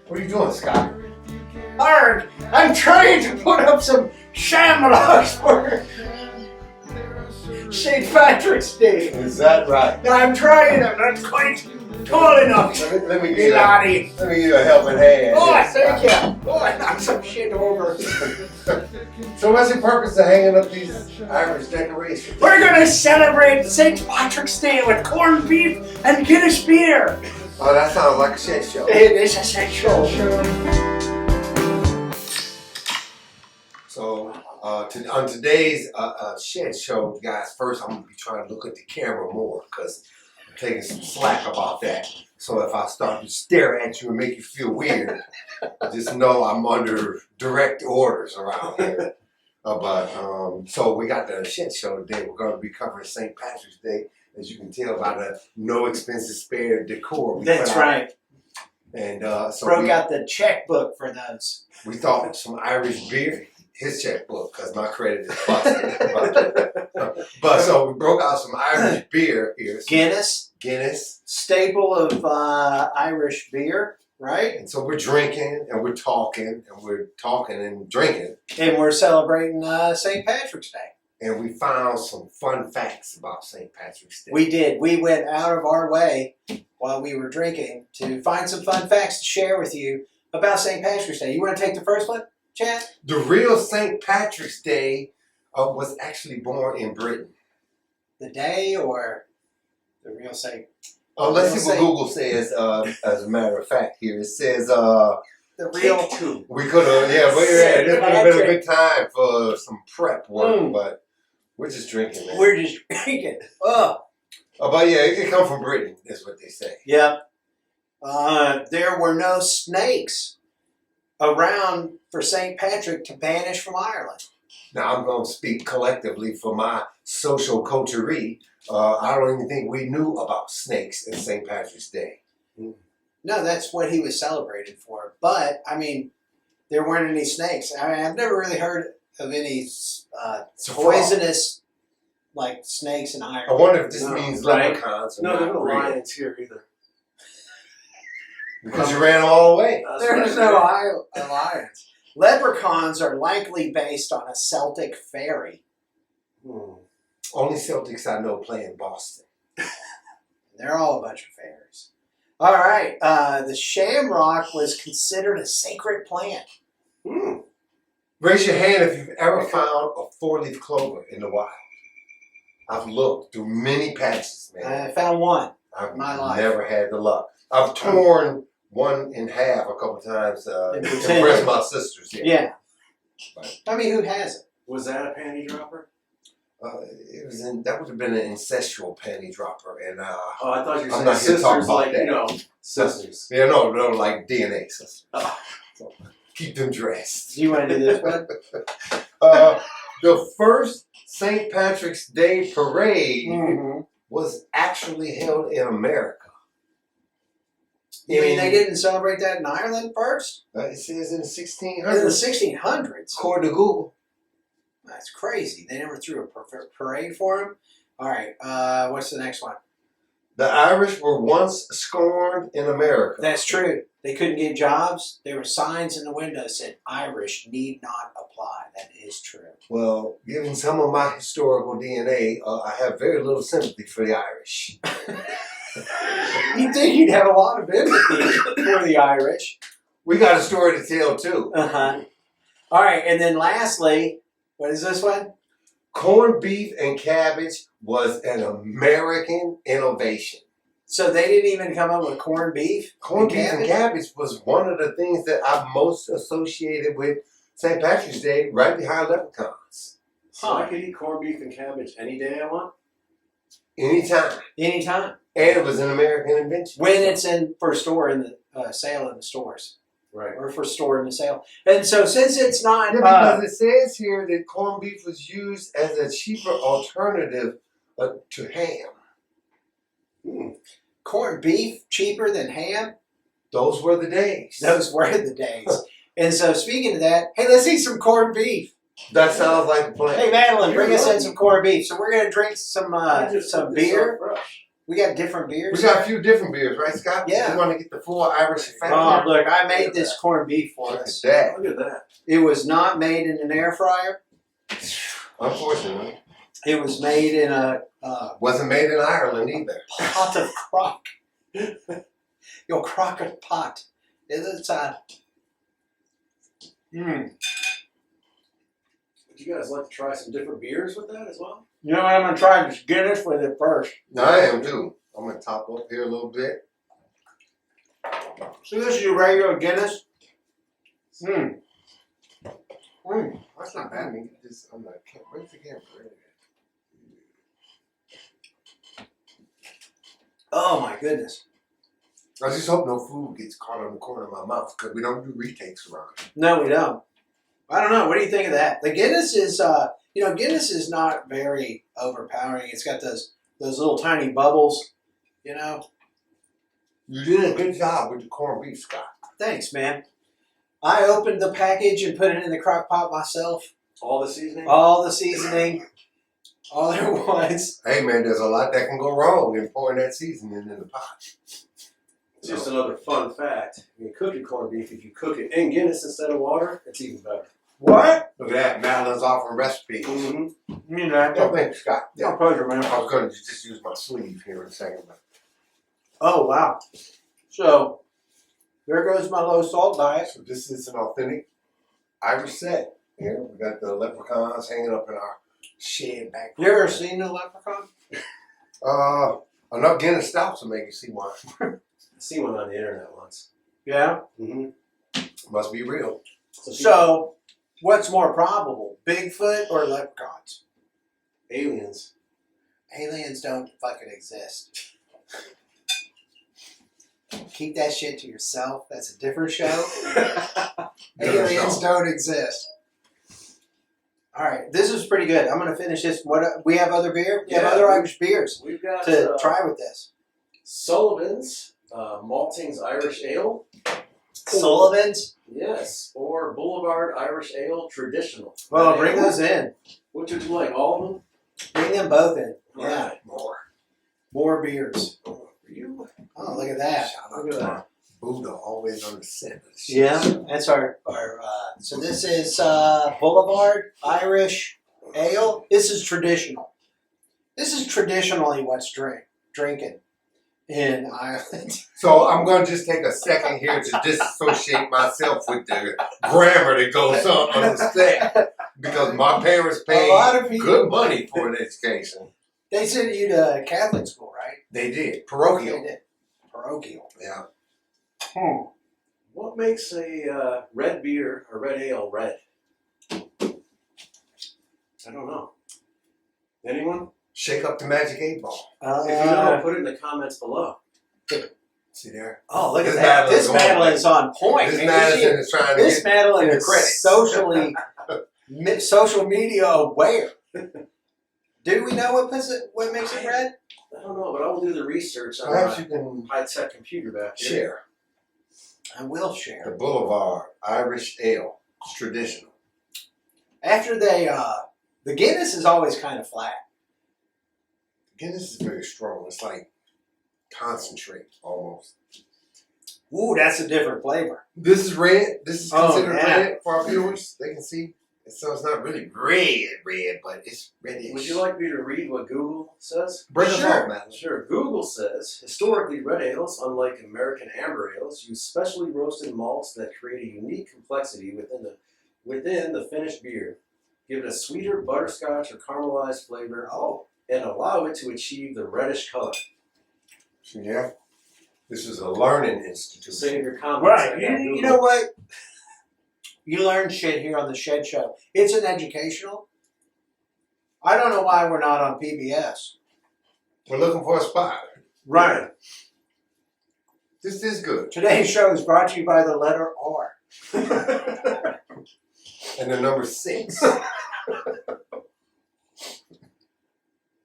What are you doing, Scott? Arg! I'm trying to put up some shamrocks for St. Patrick's Day. Is that right? I'm trying. I'm not quite tall enough. Let me give Hey, you laddie. let me give you a helping hand. Oh, Yes, thank Scott. you. Oh, I knocked some shit over. So what's the purpose of hanging up these Irish decorations? We're gonna celebrate St. Patrick's Day with corned beef and Guinness beer. Oh, that sounds like a shit show. It is a sex show. So on today's shed show, guys, first I'm gonna be trying to look at the camera more because I'm taking some slack about that. So if I start to stare at you and make you feel weird, just know I'm under direct orders around here. So we got the shed show today. We're gonna be covering St. Patrick's Day, as you can tell by the no expenses spared decor. That's right. And so Broke out the checkbook for those. we thought some Irish beer. His checkbook, because my credit is busted. but so we broke out some Irish beer here. Guinness. Staple of Irish beer, right? And so we're drinking and we're talking and drinking. And we're celebrating St. Patrick's Day. And we found some fun facts about St. Patrick's Day. We did. We went out of our way while we were drinking to find some fun facts to share with you about St. Patrick's Day. You want to take the first one, Chad? The real St. Patrick's Day was actually born in Britain. The day or the real St. Let's see what Google says, as a matter of fact here. It says, the real two. we could have, this would have been a good time for some prep work, but we're just drinking, man. We're just drinking. Oh. But yeah, it come from Britain, is what they say. Yep. There were no snakes around for St. Patrick to banish from Ireland. Now, I'm going to speak collectively for my social coterie. I don't even think we knew about snakes in St. Patrick's Day. No, that's what he was celebrated for. But, I mean, there weren't any snakes. I mean, I've never really heard of any poisonous, like, snakes in Ireland. I wonder if this means leprechauns. No, there are no lions here either. Because you ran all the way. There's no lions. Leprechauns are likely based on a Celtic fairy. Only Celtics I know play in Boston. They're all a bunch of fairies. All right. The shamrock was considered a sacred plant. Raise your hand if you've ever found a four-leaf clover in the wild. I've looked through many patches, man. I found one. I've in my life. never had the luck. I've torn one in half a couple times to impress my sisters. Yeah. I mean, who hasn't? Was that a panty dropper? That would have been an incestual panty dropper, and I thought you were I'm saying not here to talk sisters, about like that. sisters. Yeah, no, like DNA sisters. So, keep them dressed. Do you want to do this one? The first St. Patrick's Day parade was actually held in America. You mean they didn't celebrate that in Ireland first? It says in the 1600s. In the 1600s? According to Google. That's crazy. They never threw a parade for him? All right, what's the next one? The Irish were once scorned in America. That's true. They couldn't get jobs. There were signs in the window that said, Irish need not apply. That is true. Well, given some of my historical DNA, I have very little sympathy for the Irish. You'd think you'd have a lot of empathy for the Irish. We got a story to tell, too. Uh-huh. All right, and then lastly, what is this one? Corned beef and cabbage was an American innovation. So they didn't even come up with corned beef? Corned beef and cabbage was one of the things that I most associated with St. Patrick's Day, right behind leprechauns. So I could eat corned beef and cabbage any day I want? Anytime. Anytime. And it was an American invention. When it's in for store in the sale in the stores. Right. Or for store in the sale. And so since it's not... Yeah, because it says here that corned beef was used as a cheaper alternative to ham. Corned beef cheaper than ham? Those were the days. Those were the days. And so speaking of that, hey, let's eat some corned beef. That sounds like a plan. Hey, Madeline, bring us in some corned beef. So we're going to drink some beer. We got different beers. We got a few different beers, right, Scott? Yeah. You want to get the full Irish Oh, family? look, I made this corned beef for Look us. at that. Look at that. It was not made in an air fryer. Unfortunately. It was made in a Wasn't made in Ireland either. pot of crock. Your crockett pot. It's Would you guys like to try some different beers with that as well? You know what? I'm gonna try this Guinness with it first. I am too. I'm going to top up here a little bit. So this is your regular Guinness. That's not bad. I mean, this, I'm like, where's the camera? Oh my goodness. I just hope no food gets caught on the corner of my mouth because we don't do retakes around here. No, we don't. I don't know. What do you think of that? The Guinness is, Guinness is not very overpowering. It's got those little tiny bubbles, you know. You did a good job with the corned beef, Scott. Thanks, man. I opened the package and put it in the crock pot myself. All the seasoning? All the seasoning, all there was. Hey, man, there's a lot that can go wrong in pouring that seasoning in the pot. Just another fun fact. When you cook your corned beef, if you cook it in Guinness instead of water, it's even better. What? Look at that. Madeline's offering recipes. Mm-hmm. You know, Yeah, thanks, Scott. my Yeah. pleasure, man. I was going to just use my sleeve here in a second. But Oh, wow. So, there goes my low salt diet. so this is an authentic Irish set. Here, we got the leprechauns hanging up in our shed back. You ever seen a leprechaun? Enough Guinness stouts to make you see one. I seen one on the internet once. Yeah. Mm-hmm. Must be real. So, what's more probable, Bigfoot or leprechauns? Aliens. Aliens don't fucking exist. Keep that shit to yourself. That's a different show. Different Aliens show. don't exist. All right, this is pretty good. I'm gonna finish this. What we have other beer? We have Yeah, other Irish beers We've got to try with this. Sullivan's Maltings Irish Ale. Sullivan's. Yes, or Boulevard Irish Ale Traditional. Well, Red bring ale. those in. Which would you like? All of them? Bring them both in. All Yeah, right, more. more beers. For you. Oh, look at that. Shout Look out at to that. my Buddha, always on the set of the shit. Yeah, that's our so this is Boulevard Irish Ale. This is traditional. This is traditionally what's drinking in Ireland. So I'm going to just take a second here to disassociate myself with the grammar that goes on the set. Because my parents A lot of paid people- good money for an education. They sent you to Catholic school, right? They did. They Parochial. did. Parochial. Yeah. What makes a red beer or red ale red? I don't know. Anyone? Shake up the magic 8-ball. If you know, put it in the comments below. See there? Oh, look at This that. This Madeline's on Madeline's on point. This man. Madison is trying to This get Madeline the is credits. social media aware. Do we know what makes it red? I don't know, but I will do the research on Perhaps my you can high-tech computer back here. share. I will The share. Boulevard Irish Ale. It's traditional. After they, the Guinness is always kind of flat. Guinness is very strong. It's like concentrate almost. Ooh, that's a different flavor. This is red. This is Oh, considered yeah. red for our viewers. They can see. So it's not really red, but it's reddish. Would you like me to read what Google says? Bring us Sure. on, man. Sure. Google says, historically, red ales, unlike American amber ales, use specially roasted malts that create a unique complexity within the finished beer, give it a sweeter butterscotch or caramelized flavor, and allow it to achieve the reddish color. Yeah. This is a learning Just say in institution. your comments. Right. I got You Google. know what? You learn shit here on the Shed Show. It's an educational. I don't know why we're not on PBS. We're looking for a spot. Right. This is good. Today's show is brought to you by the letter R. And the number 6.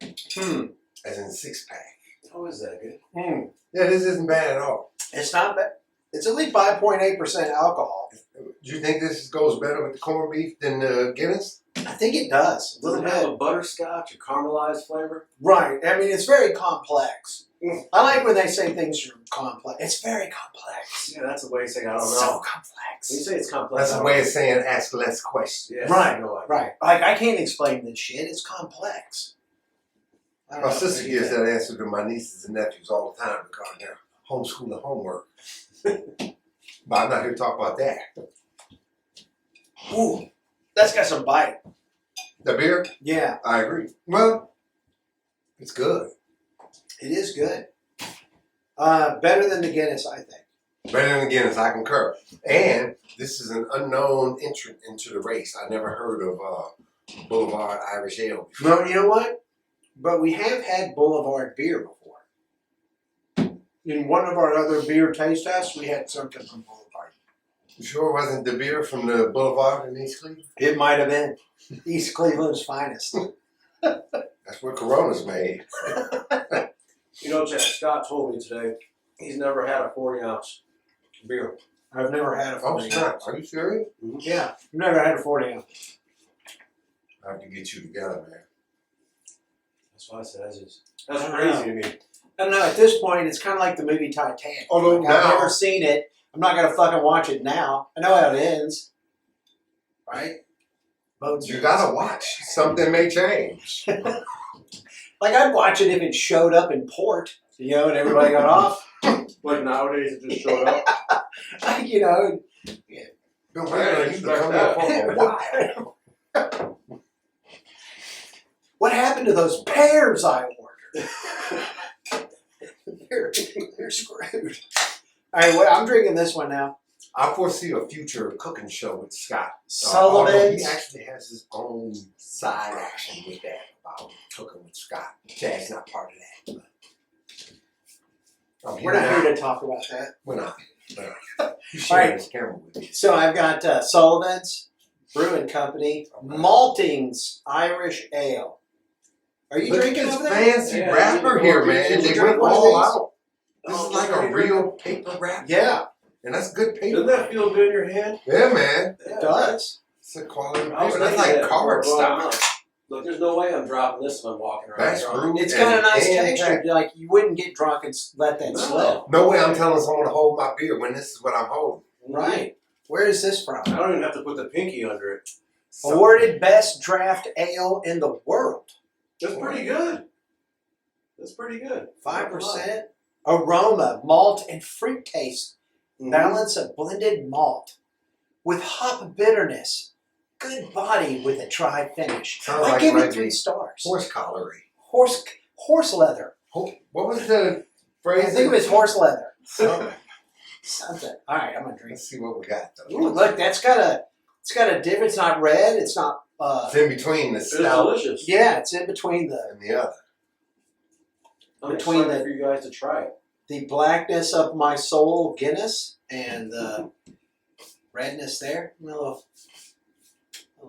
As in 6-pack. How is that good? Yeah, this isn't bad at all. It's not bad. It's at least 5.8% alcohol. Do you think this goes better with the corned beef than the Guinness? I think it does. A Does little it have bit. a butterscotch or caramelized flavor? Right. I mean, it's very complex. I like when they say things are complex. It's very complex. Yeah, that's the way of saying I don't know. So When you complex. say it's complex, That's a way of saying ask less questions. Yes, Right, no idea. Right. Like, I can't explain this shit. It's complex. I don't My know if sister you gives get that answer to my nieces and nephews all the time regarding their homeschooling homework. But I'm not here to talk about that. Ooh, that's got some bite. The beer? Yeah, I agree. Well, it's good. it is good. Better than the Guinness, I think. Better than Guinness, I concur. And this is an unknown entrant into the race. I never heard of Boulevard Irish Ale before. No, you know what? But we have had Boulevard beer before. In one of our other beer taste tests, we had something from Boulevard. You sure it wasn't the beer from the Boulevard in East Cleveland? It might have been East Cleveland's finest. That's where Corona's made. You know, Jack Scott told me today he's never had a 40-ounce beer. I've never had a Oh, 40 it's not. Are you serious? Yeah, I've never had a 40 ounce. I have to get you together, man. That's why I said that's crazy to me. I don't know, at this point, it's kind of like the movie Titanic. Although Like, I've now- never seen it. I'm not going to fucking watch it now. I know how it ends. Right? Bones You gotta watch. Something may change. Like, I'd watch it if it showed up in port, you know, and everybody got off. Like nowadays, it just showed up. You know. Been waiting on you to come here for a while. What happened to those pears I ordered? they're screwed. All right, I'm drinking this one now. I foresee a future cooking show with Scott. Although Sullivan's. he actually has his own side action with that about cooking with Scott. Chad's not part of that. But We're not here to talk about that. We're not. You All share right. this camera with me. So I've got Sullivan's Brewing Company, Maltings Irish Ale. Are you Look at drinking this over there? fancy Yeah, wrapper you here, drink man. one They of went all these? out. This is like a real paper wrap. Yeah, And that's good paper. Doesn't that feel good in your hand? Yeah, man. it does. It's a quality I was paper. That's thinking like that card before I brought it stock. up. Look, there's no way I'm dropping this if I'm walking around. That's drunk. brewed It's got a nice and texture. packed. Like, you wouldn't get drunk and let that slip. No way I'm telling someone to hold my beer when this is what I'm holding. Right. Where is this from? I don't even have to put the pinky under it. Awarded Best Draft Ale in the World. That's pretty good. That's pretty good. 5%. Aroma, malt, and fruit taste. Mhm. Balance of blended malt. With hop bitterness. Good body with a dry finish. Sounds I like give it maybe 3 stars. horse collaree. Horse leather. What was the I phrase? think it was horse leather. Something. Something. All right, I'm gonna drink. Let's see what we got though. Ooh, look, it's got a dip. It's not red. It's not. It's in between the It's stout delicious. Yeah, it's in between the and the other. I'm between excited the- for you guys to try it. blackness of my soul Guinness and the redness there. A little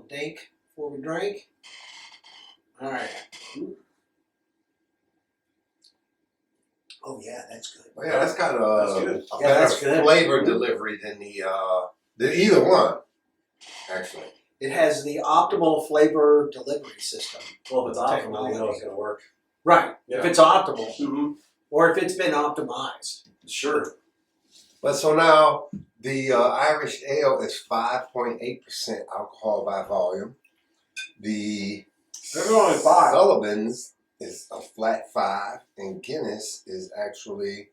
dink before we drink. All right. Oh yeah, that's good. Well, yeah, that's got That's a good. Yeah, better that's good. flavor delivery than the either one. Actually, It has the optimal flavor delivery system. Well, if it's optimal, you know Technology. it's going to work. Right. Yeah. If it's optimal, Mm-hmm. or if it's been optimized. Sure. but so now the Irish ale is 5.8% alcohol by volume. The There's only 5. Sullivan's is a flat 5, and Guinness is actually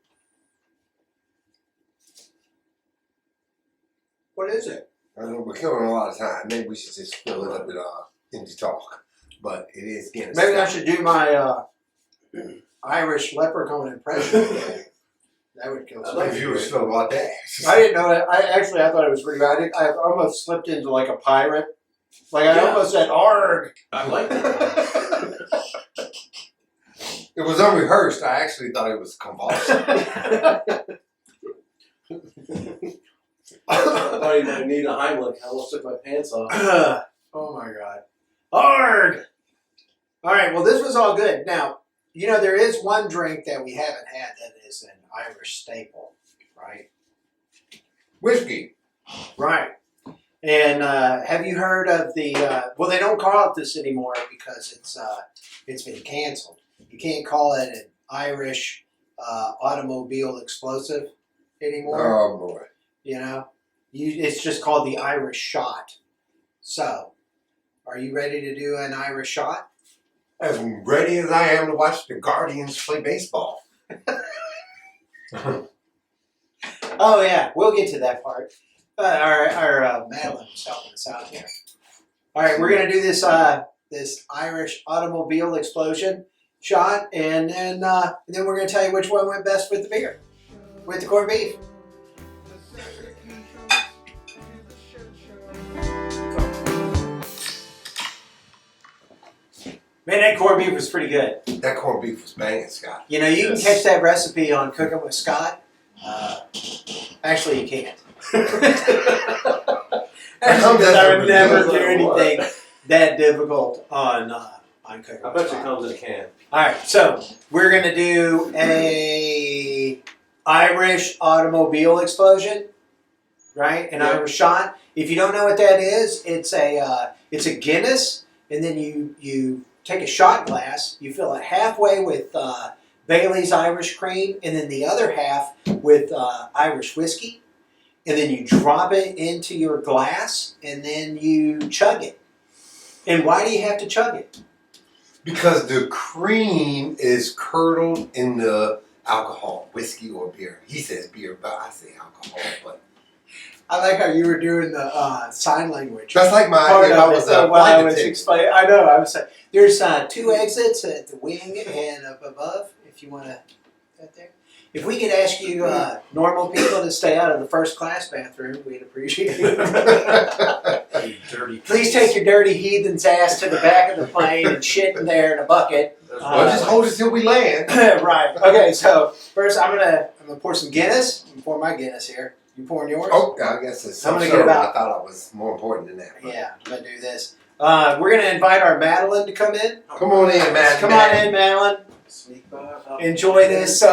What is it? I don't know, we're killing a lot of time. Maybe we should just fill it up with empty talk. But it is Guinness. Maybe I should do my Irish leprechaun impression. That would kill I some. like If you were still about that. I didn't know it. I thought it was pretty good. I almost slipped into like a pirate. Like I Yeah. almost said "arg." I like that. It was unrehearsed. I actually thought it was convulsive. I thought you might need a Heimlich. I almost took my pants off. Oh my god, arg! All right. Well, this was all good. Now, you know there is one drink that we haven't had that is an Irish staple, right? Whiskey. Right. And have you heard of the? Well, they don't call it this anymore because it's been canceled. You can't call it an Irish automobile explosive anymore. Oh boy. You know, it's just called the Irish shot. So, are you ready to do an Irish shot? As ready as I am to watch the Guardians play baseball. Oh yeah, we'll get to that part. Our Madeline was helping us out here. All right, we're gonna do this this Irish automobile explosion shot, and then we're gonna tell you which one went best with the beer, with the corned beef. Man, that corned beef was pretty good. That corned beef was banging, Scott. You know, you can catch that recipe on Cooking with Scott. Actually, you can't. Actually, because I would never do anything that difficult on Cooking I with bet you Scott. it comes in a can. All right, so we're gonna do a Irish automobile explosion, right? An Yeah. Irish shot. If you don't know what that is, it's a Guinness, and then you take a shot glass, you fill it halfway with Bailey's Irish cream, and then the other half with Irish whiskey, and then you drop it into your glass, and then you chug it. And why do you have to chug it? Because the cream is curdled in the alcohol, whiskey or beer. He says beer, but I say alcohol. But I like how you were doing the sign language. that's like my Part if of I was it, a while I flight was attendant. explaining. I know. I was saying there's 2 exits at the wing and up above. If you want to get there. If we could ask you normal people to stay out of the first class bathroom, we'd appreciate it. You dirty. Please take your dirty heathen's ass to the back of the plane and shit in there in a bucket. Well, just hold it till we land. Right. Okay. So first, I'm gonna pour some Guinness. I'm gonna pour my Guinness here. You pouring yours? Oh, I guess it's I'm gonna so get about- I thought I was more important than that. But. Yeah. I'm gonna do this. We're gonna invite our Madeline to come in. Come on in, man. Come on in, Madeline. Sneak by. Enjoy this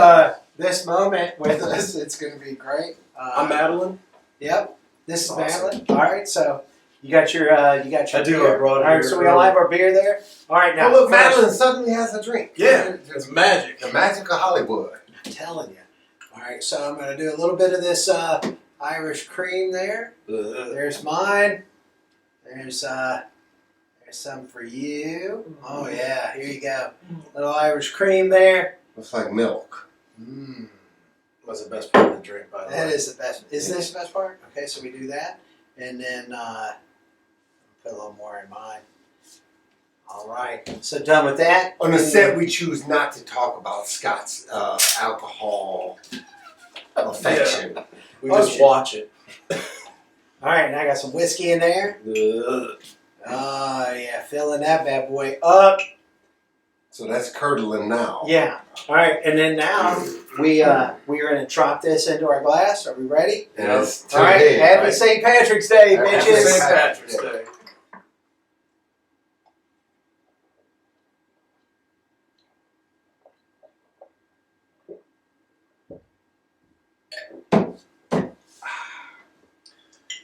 this moment with us. It's going to be great. I'm Madeline. Yep. This is Awesome. Madeline. All right. So you got your I do, beer. I brought it All right. here So we all early. have our beer there. All right. Now Oh, look, first- Madeline suddenly has a drink. Yeah, it's magic. The magic of Hollywood. I'm telling you. All right. So I'm going to do a little bit of this Irish cream there. There's mine. There's some for you. Oh yeah. Here you go. Little Irish cream there. It's like milk. Mmm. That's the best part of the drink, by the way. That is the best. Isn't this the best part? Okay, so we do that, and then put a little more in mine. All right, so done with that. On the set, we choose not to talk about Scott's alcohol affection. We Oh, just shit. watch it. All right, and I got some whiskey in there. Ugh. Oh yeah, filling that bad boy up. So that's curdling now. Yeah. All right, and then now we are gonna drop this into our glass. Are we ready? And it's to All right. the head, Happy right? St. Patrick's Day, Happy bitches. St. St. Patrick's Day.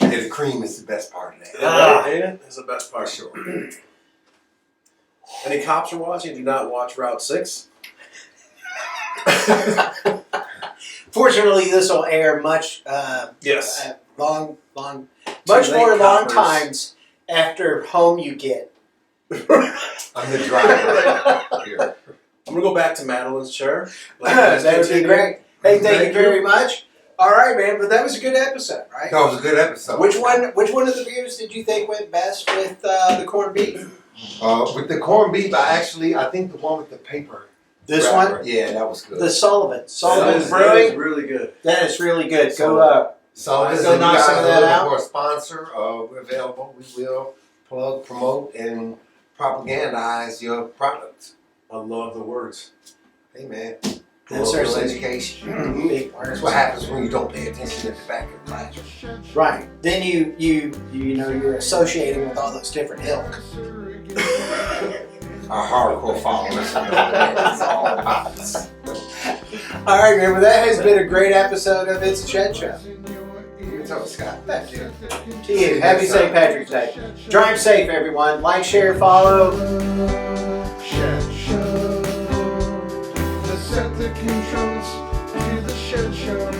Yeah, the cream is the best part of that. Ah. Ain't it? That's the best For part. sure. Any cops are watching? Do not watch Route 6. Fortunately, this will air much Yes. much more late long coppers. times after home you get. I'm the driver here. I'm going to go back to Madeline's chair. That would be Continue. great. Hey, thank you Thank very you. much. All right, man. But that was a good episode, right? That was a good episode. Which one of the beers did you think went best with the corned beef? With the corned beef, I think the one with the paper. This wrapper. one, Yeah, that was good. the Sullivan. That Sullivan is Brewing. really good. That is really good. So- Go So this Go is knock you some guys of are that looking out. for a sponsor. We're available. We will plug, promote, and propagandize your product. I love the words. Hey man, That's colloquial our education. big That's what happens when you don't pay attention at the back of the classroom. Right. Then you know you're associating with all those different ilk. Our hardcore followers know what it's all about. All right, remember that has been a great episode of It's a Shed Show. What's up, Scott? Thank you. To you. Happy St. Patrick's Day. Drive safe, everyone. Like, share, follow. Shed Show. The set the controls to the shed show.